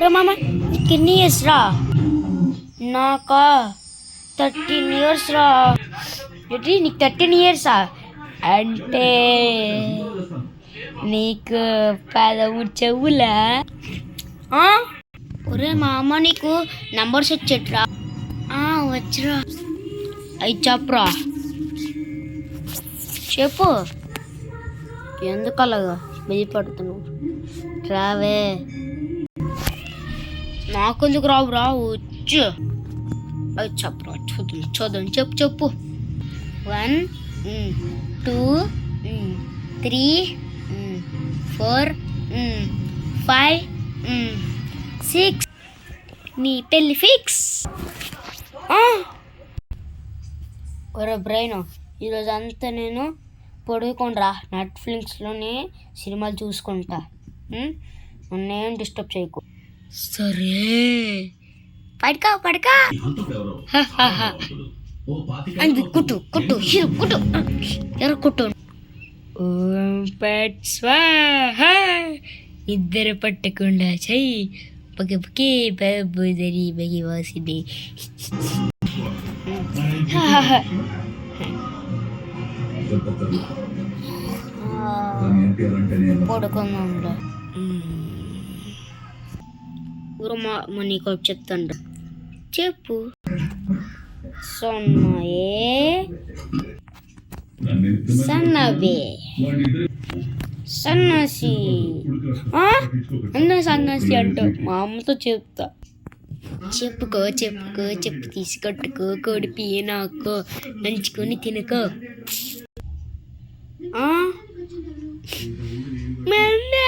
రా మామ, నీకు ఎన్ని ఇయర్స్ రా? నాకా 13 years రా. ఏంటి నీకు 13 years అంటే నీకు పదమూడు చెవులా? ఒరే మా అమ్మ నీకు నంబర్స్ వచ్చేట్రా? వచ్చరా. అయి చెప్పరా. చెప్పు. ఎందుకు అలాగా భయపడుతున్నావు? రావే. నాకెందుకు రావురా? వచ్చు. అవి చెప్పరా. చూద్దాం చెప్పు. 1 2 3 4 5 6 నీ పెళ్ళి ఫిక్స్. ఒరే బ్రెయిన్, ఈరోజు అంతా నేను పడుకోనరా, నెట్ఫ్లిక్స్లోనే సినిమాలు చూసుకుంటా. నన్నేం డిస్టర్బ్ చేయకు. సరే, పడుకో. అది కుట్టు హీరో కుట్టు, ఎవరు కుట్టు. ఓం పట్ స్వాహా. ఇద్దరు పట్టకుండా చెయ్యి పగపకే బాబుదరి బగివాసిని. పడుకుందా ఊరమ్మా, నీకు చెప్తాను. చెప్పు. సన్నవే సన్నాసి సన్నాసి అంటూ మా అమ్మతో చెప్తా. చెప్పుకో చెప్పు తీసుకొట్టుకో, కోడి పీనాకో నంచుకొని తినుకో. మమ్మీ